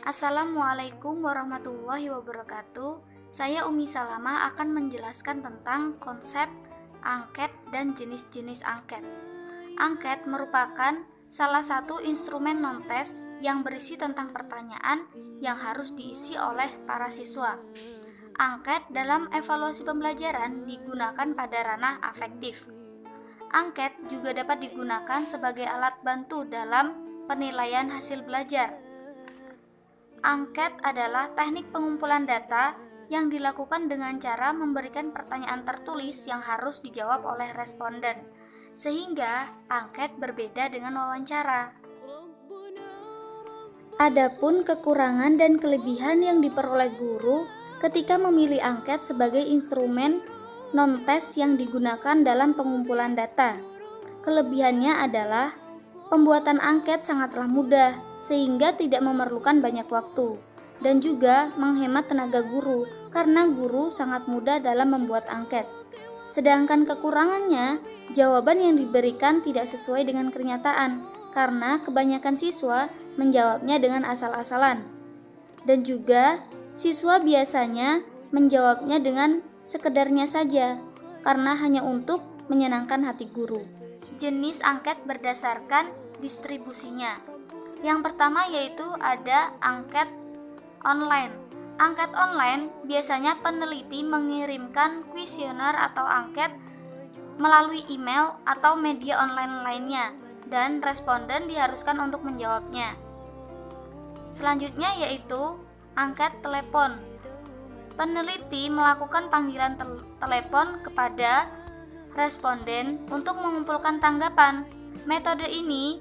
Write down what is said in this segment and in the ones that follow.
Assalamualaikum warahmatullahi wabarakatuh. Saya Umi Salamah akan menjelaskan tentang konsep angket dan jenis-jenis angket. Angket merupakan salah satu instrumen non-tes yang berisi tentang pertanyaan yang harus diisi oleh para siswa. Angket dalam evaluasi pembelajaran digunakan pada ranah afektif. Angket juga dapat digunakan sebagai alat bantu dalam penilaian hasil belajar. Angket adalah teknik pengumpulan data yang dilakukan dengan cara memberikan pertanyaan tertulis yang harus dijawab oleh responden, sehingga angket berbeda dengan wawancara. Adapun kekurangan dan kelebihan yang diperoleh guru ketika memilih angket sebagai instrumen non-tes yang digunakan dalam pengumpulan data. Kelebihannya adalah pembuatan angket sangatlah mudah, sehingga tidak memerlukan banyak waktu, dan juga menghemat tenaga guru, karena guru sangat mudah dalam membuat angket. Sedangkan kekurangannya, jawaban yang diberikan tidak sesuai dengan kenyataan, karena kebanyakan siswa menjawabnya dengan asal-asalan. Dan juga, siswa biasanya menjawabnya dengan sekedarnya saja, karena hanya untuk menyenangkan hati guru. Jenis angket berdasarkan distribusinya. Yang pertama yaitu ada angket online. Angket online biasanya peneliti mengirimkan kuesioner atau angket melalui email atau media online lainnya, dan responden diharuskan untuk menjawabnya. Selanjutnya yaitu angket telepon. Peneliti melakukan panggilan telepon kepada responden untuk mengumpulkan tanggapan. Metode ini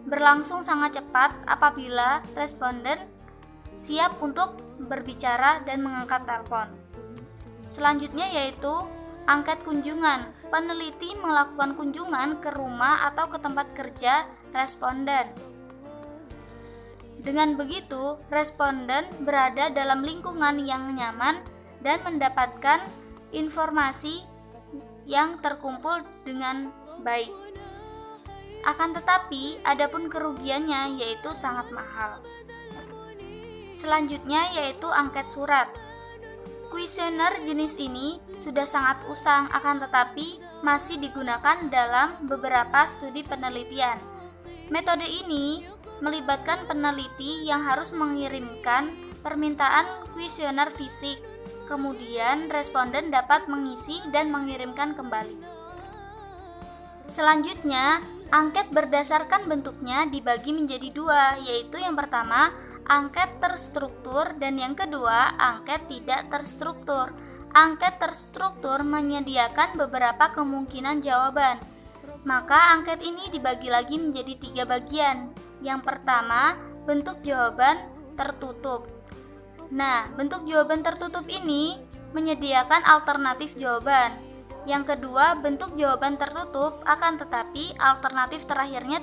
berlangsung sangat cepat apabila responden siap untuk berbicara dan mengangkat telepon. Selanjutnya yaitu angket kunjungan. Peneliti melakukan kunjungan ke rumah atau ke tempat kerja responden. Dengan begitu, responden berada dalam lingkungan yang nyaman dan mendapatkan informasi yang terkumpul dengan baik. Akan tetapi, adapun kerugiannya yaitu sangat mahal. Selanjutnya yaitu angket surat. Kuesioner jenis ini sudah sangat usang, akan tetapi masih digunakan dalam beberapa studi penelitian. Metode ini melibatkan peneliti yang harus mengirimkan permintaan kuesioner fisik. Kemudian responden dapat mengisi dan mengirimkan kembali. Selanjutnya, angket berdasarkan bentuknya dibagi menjadi dua, yaitu yang pertama, angket terstruktur, dan yang kedua, angket tidak terstruktur. Angket terstruktur menyediakan beberapa kemungkinan jawaban. Maka angket ini dibagi lagi menjadi 3 bagian. Yang pertama, bentuk jawaban tertutup. Nah, bentuk jawaban tertutup ini menyediakan alternatif jawaban. Yang kedua, bentuk jawaban tertutup, akan tetapi alternatif terakhirnya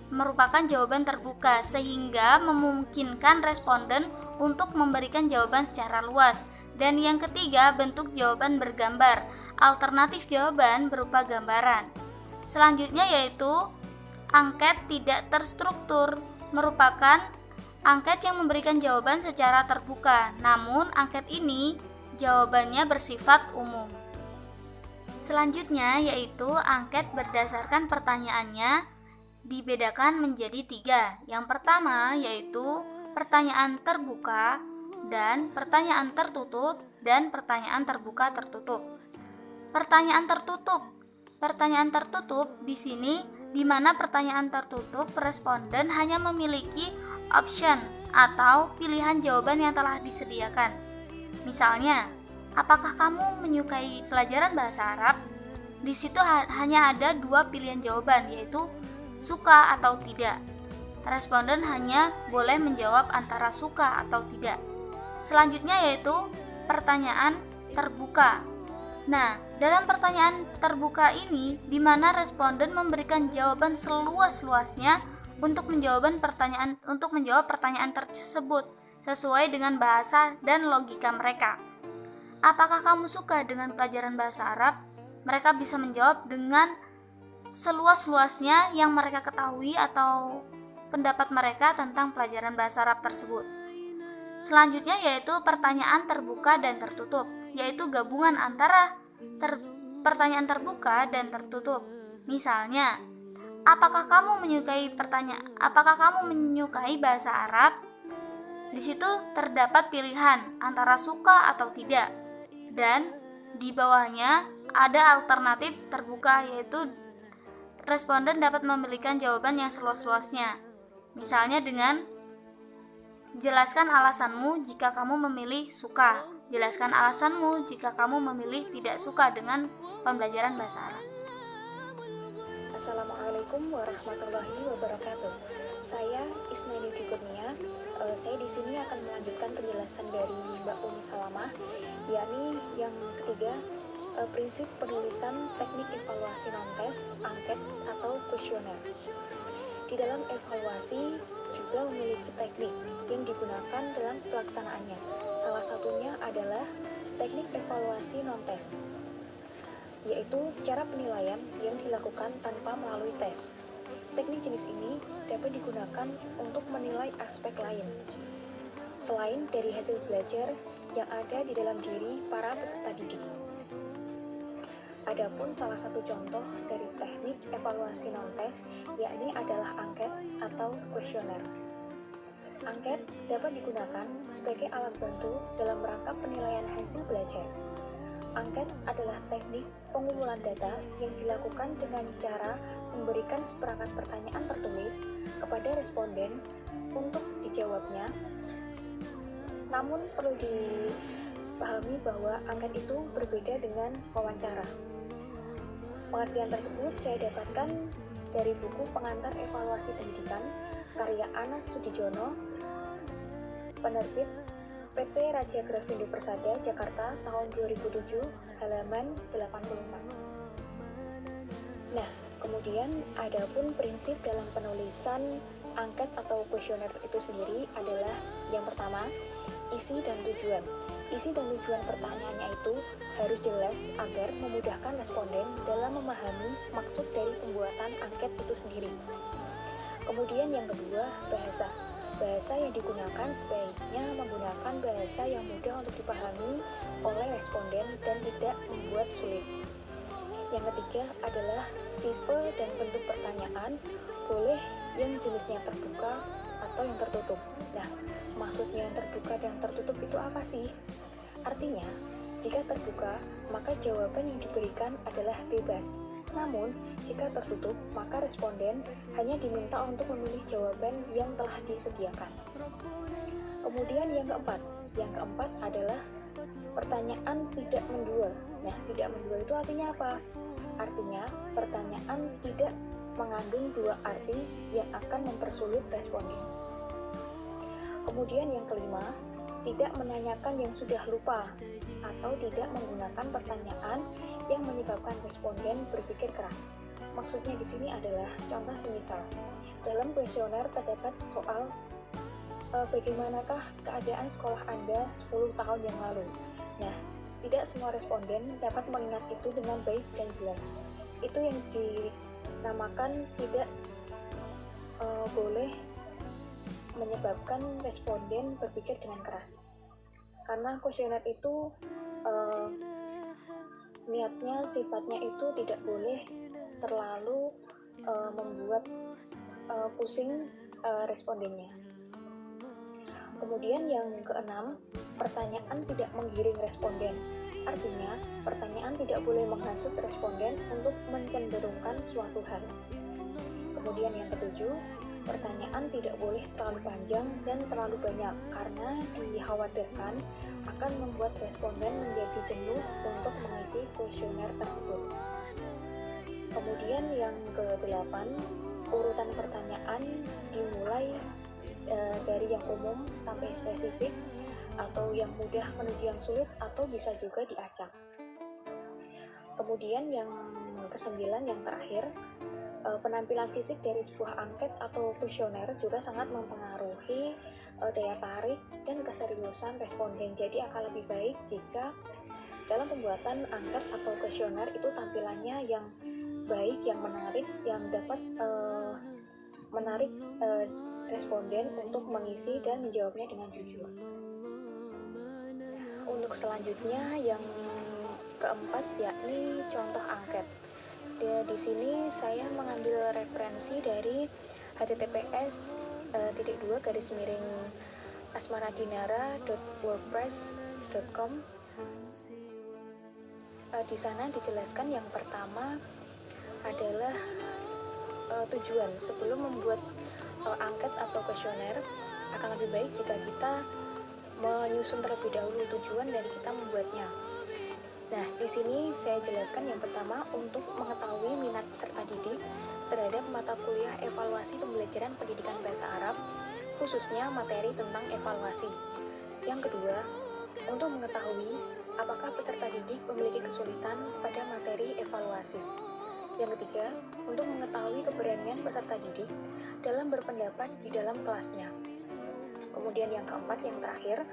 merupakan jawaban terbuka, sehingga memungkinkan responden untuk memberikan jawaban secara luas. Dan yang ketiga, bentuk jawaban bergambar. Alternatif jawaban berupa gambaran. Selanjutnya yaitu angket tidak terstruktur, merupakan angket yang memberikan jawaban secara terbuka, namun angket ini jawabannya bersifat umum. Selanjutnya yaitu angket berdasarkan pertanyaannya dibedakan menjadi 3. Yang pertama yaitu pertanyaan terbuka dan pertanyaan tertutup dan pertanyaan terbuka tertutup. Pertanyaan tertutup. Pertanyaan tertutup di sini di mana pertanyaan tertutup responden hanya memiliki option atau pilihan jawaban yang telah disediakan. Misalnya, apakah kamu menyukai pelajaran bahasa Arab? Di situ hanya ada 2 pilihan jawaban, yaitu suka atau tidak. Responden hanya boleh menjawab antara suka atau tidak. Selanjutnya yaitu pertanyaan terbuka. Nah, dalam pertanyaan terbuka ini di mana responden memberikan jawaban seluas-luasnya untuk menjawab pertanyaan tersebut sesuai dengan bahasa dan logika mereka. Apakah kamu suka dengan pelajaran bahasa Arab? Mereka bisa menjawab dengan seluas-luasnya yang mereka ketahui atau pendapat mereka tentang pelajaran bahasa Arab tersebut. Selanjutnya yaitu pertanyaan terbuka dan tertutup, yaitu gabungan antara pertanyaan terbuka dan tertutup. Misalnya, apakah kamu menyukai bahasa Arab? Di situ terdapat pilihan antara suka atau tidak. Dan di bawahnya ada alternatif terbuka, yaitu responden dapat memberikan jawaban yang seluas-luasnya. Misalnya dengan jelaskan alasanmu jika kamu memilih suka. Jelaskan alasanmu jika kamu memilih tidak suka dengan pembelajaran bahasa Arab. Assalamualaikum warahmatullahi wabarakatuh. Saya Isnaini Kurnia. Saya di sini akan melanjutkan penjelasan dari Mbak Umi Salamah, yakni yang ketiga, prinsip penulisan teknik evaluasi non-tes, angket atau kuesioner. Di dalam evaluasi juga memiliki teknik yang digunakan dalam pelaksanaannya. Salah satunya adalah teknik evaluasi non-tes, yaitu cara penilaian yang dilakukan tanpa melalui tes. Teknik jenis ini dapat digunakan untuk menilai aspek lain selain dari hasil belajar yang ada di dalam diri para peserta didik. Adapun salah satu contoh dari teknik evaluasi non-tes yakni adalah angket atau kuesioner. Angket dapat digunakan sebagai alat bantu dalam rangka penilaian hasil belajar. Angket adalah teknik pengumpulan data yang dilakukan dengan cara memberikan seperangkat pertanyaan tertulis kepada responden untuk dijawabnya. Namun perlu dipahami bahwa angket itu berbeda dengan wawancara. Pengertian tersebut saya dapatkan dari buku Pengantar Evaluasi Pendidikan karya Anas Sudijono, penerbit PT Raja Grafindo Persada, Jakarta, tahun 2007, halaman 84. Nah, kemudian adapun prinsip dalam penulisan angket atau kuesioner itu sendiri adalah yang pertama, isi dan tujuan. Isi dan tujuan pertanyaannya itu harus jelas agar memudahkan responden dalam memahami maksud dari pembuatan angket itu sendiri. Kemudian yang kedua, bahasa. Bahasa yang digunakan sebaiknya menggunakan bahasa yang mudah untuk dipahami oleh responden dan tidak membuat sulit. Yang ketiga adalah tipe dan bentuk pertanyaan, boleh yang jenisnya terbuka atau yang tertutup. Nah, maksudnya yang terbuka dan tertutup itu apa sih? Artinya, jika terbuka, maka jawaban yang diberikan adalah bebas. Namun, jika tertutup, maka responden hanya diminta untuk memilih jawaban yang telah disediakan. Kemudian yang keempat adalah pertanyaan tidak mendua. Nah, tidak mendua itu artinya apa? Artinya, pertanyaan tidak mengandung dua arti yang akan mempersulit responden. Kemudian yang kelima, tidak menanyakan yang sudah lupa atau tidak menggunakan pertanyaan yang menyebabkan responden berpikir keras. Maksudnya di sini adalah contoh semisal dalam kuesioner terdapat soal bagaimanakah keadaan sekolah Anda 10 tahun yang lalu. Nah, tidak semua responden dapat mengingat itu dengan baik dan jelas. Itu yang dinamakan tidak boleh menyebabkan responden berpikir dengan keras. Karena kuesioner itu niatnya, sifatnya itu tidak boleh terlalu membuat pusing respondennya. Kemudian yang keenam, pertanyaan tidak menggiring responden. Artinya, pertanyaan tidak boleh menghasut responden untuk mencenderungkan suatu hal. Kemudian yang ketujuh, pertanyaan tidak boleh terlalu panjang dan terlalu banyak karena dikhawatirkan akan membuat responden menjadi jenuh untuk mengisi kuesioner tersebut. Kemudian yang ke-8, urutan pertanyaan dimulai dari yang umum sampai spesifik atau yang mudah menuju yang sulit atau bisa juga diacak. Kemudian yang ke-9 yang terakhir, penampilan fisik dari sebuah angket atau kuesioner juga sangat mempengaruhi daya tarik dan keseriusan responden. Jadi akan lebih baik jika dalam pembuatan angket atau kuesioner itu tampilannya yang baik, yang menarik, yang dapat menarik responden untuk mengisi dan menjawabnya dengan jujur. Untuk selanjutnya yang keempat yakni contoh angket. Di sini saya mengambil referensi dari https://asmaradinara.wordpress.com. Di sana dijelaskan yang pertama adalah tujuan. Sebelum membuat angket atau kuesioner, akan lebih baik jika kita menyusun terlebih dahulu tujuan dari kita membuatnya. Nah, di sini saya jelaskan yang pertama untuk mengetahui minat peserta didik terhadap mata kuliah evaluasi pembelajaran pendidikan bahasa Arab, khususnya materi tentang evaluasi. Yang kedua, untuk mengetahui apakah peserta didik memiliki kesulitan pada materi evaluasi. Yang ketiga, untuk mengetahui keberanian peserta didik dalam berpendapat di dalam kelasnya. Kemudian yang keempat, yang terakhir,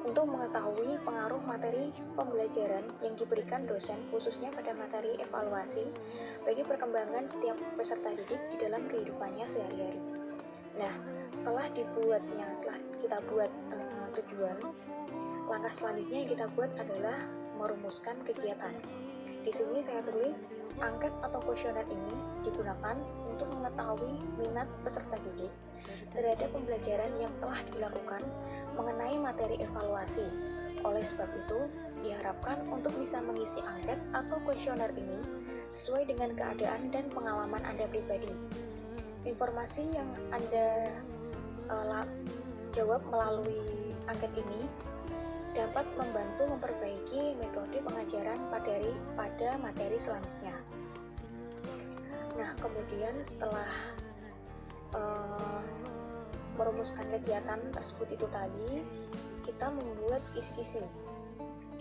untuk mengetahui pengaruh materi pembelajaran yang diberikan dosen khususnya pada materi evaluasi bagi perkembangan setiap peserta didik di dalam kehidupannya sehari-hari. Nah, setelah kita buat tujuan, langkah selanjutnya yang kita buat adalah merumuskan kegiatan. Di sini saya tulis, angket atau kuesioner ini digunakan untuk mengetahui minat peserta didik terhadap pembelajaran yang telah dilakukan mengenai materi evaluasi. Oleh sebab itu, diharapkan untuk bisa mengisi angket atau kuesioner ini sesuai dengan keadaan dan pengalaman Anda pribadi. Informasi yang Anda jawab melalui angket ini dapat membantu memperbaiki metode pengajaran pada materi selanjutnya. Nah, kemudian setelah merumuskan kegiatan tersebut itu tadi, kita membuat kisi-kisi.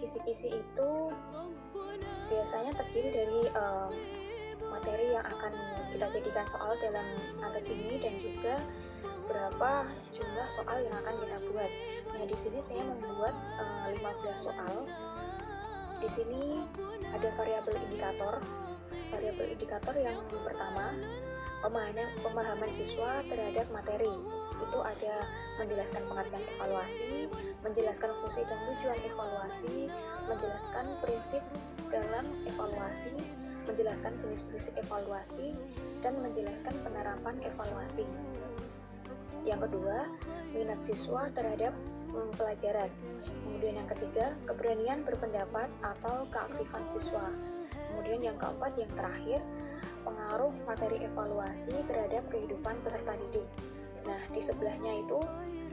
Kisi-kisi itu biasanya terdiri dari materi yang akan kita jadikan soal dalam angket ini dan juga berapa jumlah soal yang akan kita buat. Nah, di sini saya membuat 15 soal. Di sini ada variabel indikator. Variabel indikator yang pertama, pemahaman siswa terhadap materi. Itu ada menjelaskan pengertian evaluasi, menjelaskan fungsi dan tujuan evaluasi, menjelaskan prinsip dalam evaluasi, menjelaskan jenis-jenis evaluasi, dan menjelaskan penerapan evaluasi. Yang kedua, minat siswa terhadap pelajaran. Kemudian yang ketiga, keberanian berpendapat atau keaktifan siswa. Kemudian yang keempat, yang terakhir, pengaruh materi evaluasi terhadap kehidupan peserta didik. Nah, di sebelahnya itu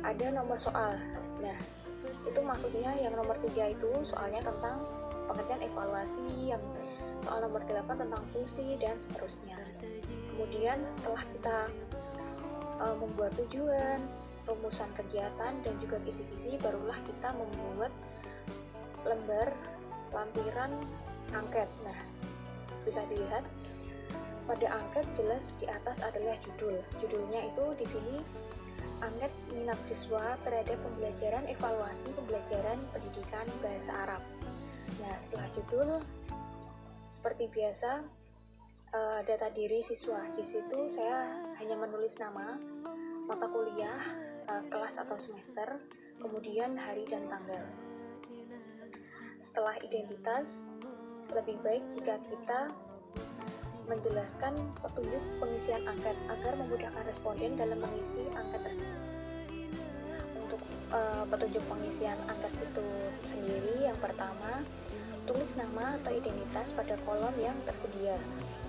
ada nomor soal. Nah, itu maksudnya yang nomor 3 itu soalnya tentang pengertian evaluasi, yang soal nomor 8 tentang fungsi, dan seterusnya. Kemudian setelah kita membuat tujuan, rumusan kegiatan, dan juga kisi-kisi, barulah kita membuat lampiran angket. Nah, bisa dilihat pada angket jelas di atas adalah judul. Judulnya itu di sini angket minat siswa terhadap pembelajaran evaluasi pembelajaran pendidikan bahasa Arab. Nah, setelah judul, seperti biasa, data diri siswa. Di situ saya hanya menulis nama, mata kuliah, kelas atau semester, kemudian hari dan tanggal. Setelah identitas, lebih baik jika kita menjelaskan petunjuk pengisian angket agar memudahkan responden dalam mengisi angket tersebut. Untuk petunjuk pengisian angket itu sendiri, yang pertama, tulis nama atau identitas pada kolom yang tersedia.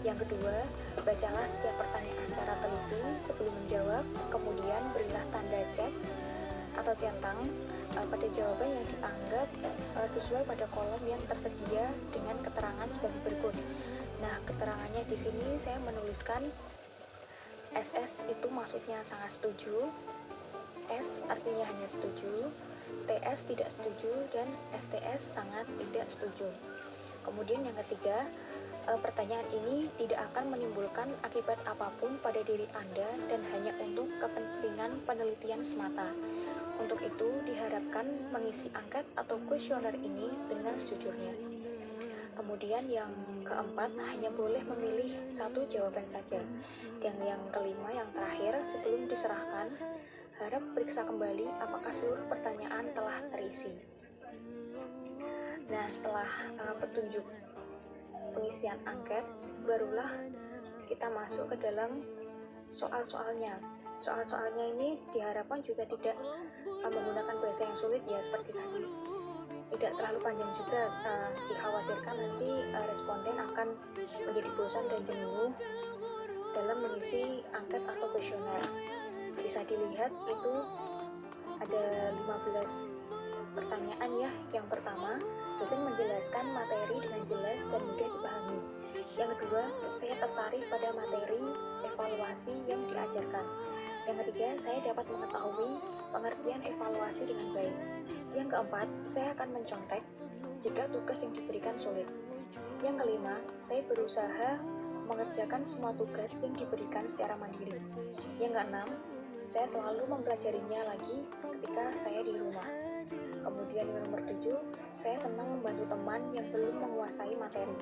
Yang kedua, bacalah setiap pertanyaan secara teliti sebelum menjawab, kemudian berilah tanda cek atau centang pada jawaban yang dianggap sesuai pada kolom yang tersedia dengan keterangan sebagai berikut. Nah, keterangannya di sini saya menuliskan SS itu maksudnya sangat setuju, S artinya hanya setuju, TS tidak setuju, dan STS sangat tidak setuju. Kemudian yang ketiga, pertanyaan ini tidak akan menimbulkan akibat apapun pada diri Anda dan hanya untuk kepentingan penelitian semata. Untuk itu, diharapkan mengisi angket atau kuesioner ini dengan sejujurnya. Kemudian yang keempat, hanya boleh memilih satu jawaban saja. Dan yang kelima, yang terakhir, sebelum diserahkan, harap periksa kembali apakah seluruh pertanyaan telah terisi. Nah, setelah petunjuk pengisian angket, barulah kita masuk ke dalam soal-soalnya. Soal-soalnya ini diharapkan juga tidak menggunakan bahasa yang sulit ya, seperti tadi. Tidak terlalu panjang juga, dikhawatirkan nanti responden akan menjadi bosan dan jenuh dalam mengisi angket atau kuesioner. Bisa dilihat itu ada 15 pertanyaan ya. Yang pertama, dosen menjelaskan materi dengan jelas dan mudah dipahami. Yang kedua, saya tertarik pada materi evaluasi yang diajarkan. Yang ketiga, saya dapat mengetahui pengertian evaluasi dengan baik. Yang keempat, saya akan mencontek jika tugas yang diberikan sulit. Yang kelima, saya berusaha mengerjakan semua tugas yang diberikan secara mandiri. Yang keenam, saya selalu mempelajarinya lagi ketika saya di rumah. Kemudian yang nomor 7, saya senang membantu teman yang belum menguasai materi.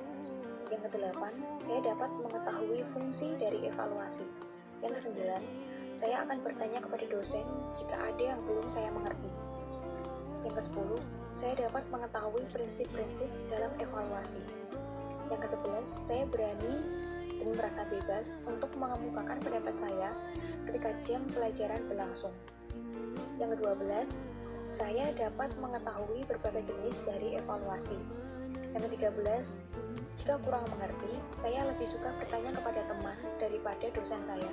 Yang kedelapan, saya dapat mengetahui fungsi dari evaluasi. Yang kesembilan, saya akan bertanya kepada dosen jika ada yang belum saya mengerti. Yang ke-10, saya dapat mengetahui prinsip-prinsip dalam evaluasi. Yang ke-11, saya berani dan merasa bebas untuk mengemukakan pendapat saya ketika jam pelajaran berlangsung. Yang ke-12, saya dapat mengetahui berbagai jenis dari evaluasi. Yang ke-13, jika kurang mengerti, saya lebih suka bertanya kepada teman daripada dosen saya.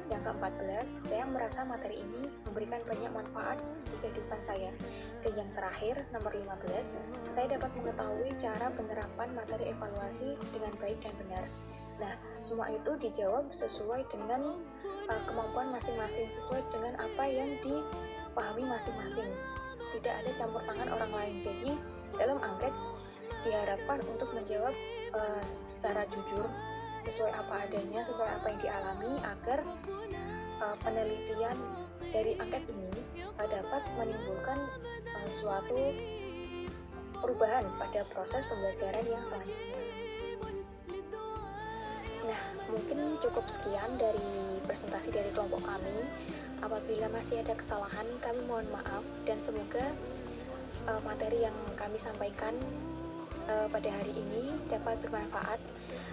Yang ke-14, saya merasa materi ini memberikan banyak manfaat di kehidupan saya. Dan yang terakhir, nomor 15, saya dapat mengetahui cara penerapan materi evaluasi dengan baik dan benar. Nah, semua itu dijawab sesuai dengan kemampuan masing-masing, sesuai dengan apa yang dipahami masing-masing. Tidak ada campur tangan orang lain. Jadi, dalam angket diharapkan untuk menjawab secara jujur, sesuai apa adanya, sesuai apa yang dialami, agar penelitian dari angket ini dapat menimbulkan suatu perubahan pada proses pembelajaran yang selanjutnya. Nah, mungkin cukup sekian dari presentasi dari kelompok kami. Apabila masih ada kesalahan, kami mohon maaf, dan semoga materi yang kami sampaikan pada hari ini dapat bermanfaat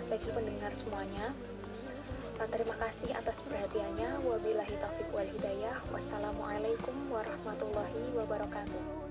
bagi pendengar semuanya. Terima kasih atas perhatiannya. Wabillahi taufiq wal hidayah. Wassalamualaikum warahmatullahi wabarakatuh.